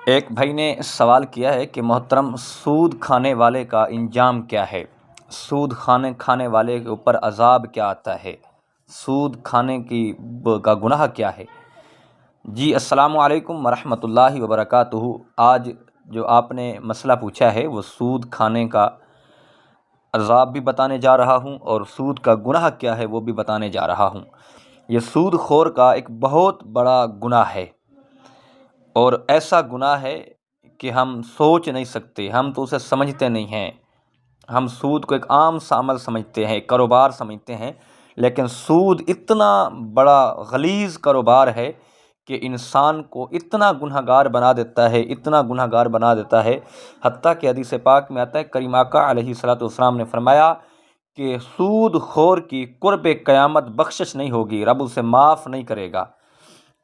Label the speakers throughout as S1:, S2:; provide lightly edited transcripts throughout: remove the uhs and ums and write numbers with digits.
S1: ایک بھائی نے سوال کیا ہے کہ محترم سود کھانے والے کا انجام کیا ہے؟ سود کھانے والے کے اوپر عذاب کیا آتا ہے؟ سود کھانے کا گناہ کیا ہے؟ جی السلام علیکم ورحمۃ اللہ وبرکاتہ۔ آج جو آپ نے مسئلہ پوچھا ہے وہ سود کھانے کا عذاب بھی بتانے جا رہا ہوں اور سود کا گناہ کیا ہے وہ بھی بتانے جا رہا ہوں۔ یہ سود خور کا ایک بہت بڑا گناہ ہے، اور ایسا گناہ ہے کہ ہم سوچ نہیں سکتے، ہم تو اسے سمجھتے نہیں ہیں۔ ہم سود کو ایک عام سا عمل سمجھتے ہیں، ایک کاروبار سمجھتے ہیں، لیکن سود اتنا بڑا غلیظ کاروبار ہے کہ انسان کو اتنا گنہگار بنا دیتا ہے، اتنا گنہگار بنا دیتا ہے، حتیٰ کہ حدیث پاک میں آتا ہے کریم آقا علیہ الصلوۃ والسلام نے فرمایا کہ سود خور کی قرب قیامت بخشش نہیں ہوگی، رب اسے معاف نہیں کرے گا۔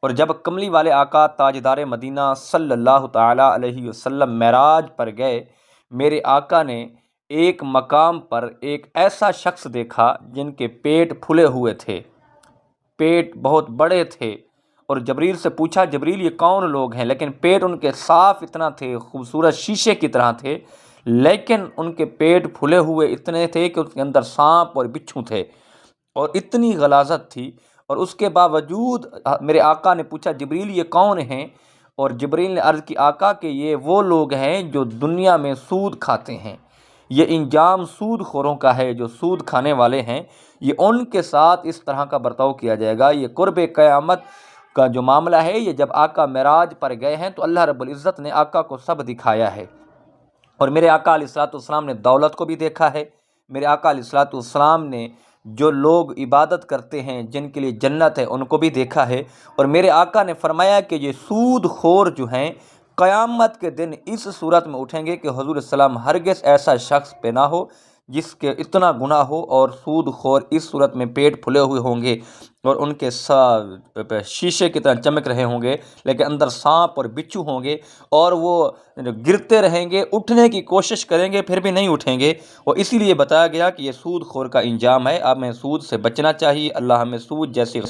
S1: اور جب کملی والے آقا تاجدار مدینہ صلی اللہ تعالیٰ علیہ وسلم معراج پر گئے، میرے آقا نے ایک مقام پر ایک ایسا شخص دیکھا جن کے پیٹ پھلے ہوئے تھے، پیٹ بہت بڑے تھے، اور جبریل سے پوچھا جبریل یہ کون لوگ ہیں؟ لیکن پیٹ ان کے صاف اتنا تھے، خوبصورت شیشے کی طرح تھے، لیکن ان کے پیٹ پھلے ہوئے اتنے تھے کہ اس کے اندر سانپ اور بچھو تھے، اور اتنی غلاظت تھی۔ اور اس کے باوجود میرے آقا نے پوچھا جبریل یہ کون ہیں؟ اور جبریل نے عرض کی آقا کہ یہ وہ لوگ ہیں جو دنیا میں سود کھاتے ہیں، یہ انجام سود خوروں کا ہے، جو سود کھانے والے ہیں یہ ان کے ساتھ اس طرح کا برتاؤ کیا جائے گا۔ یہ قرب قیامت کا جو معاملہ ہے، یہ جب آقا معراج پر گئے ہیں تو اللہ رب العزت نے آقا کو سب دکھایا ہے، اور میرے آقا علیہ الصلوۃ والسلام نے دولت کو بھی دیکھا ہے۔ میرے آقا علیہ الصلوۃ والسلام نے جو لوگ عبادت کرتے ہیں، جن کے لیے جنت ہے، ان کو بھی دیکھا ہے۔ اور میرے آقا نے فرمایا کہ یہ سود خور جو ہیں قیامت کے دن اس صورت میں اٹھیں گے کہ حضور السلام ہرگز ایسا شخص پہ نہ ہو جس کے اتنا گناہ ہو، اور سود خور اس صورت میں پیٹ پھلے ہوئے ہوں گے اور ان کے شیشے کی طرح چمک رہے ہوں گے، لیکن اندر سانپ اور بچھو ہوں گے، اور وہ گرتے رہیں گے، اٹھنے کی کوشش کریں گے پھر بھی نہیں اٹھیں گے۔ اور اسی لیے بتایا گیا کہ یہ سود خور کا انجام ہے۔ اب ہمیں سود سے بچنا چاہیے۔ اللہ ہمیں سود جیسی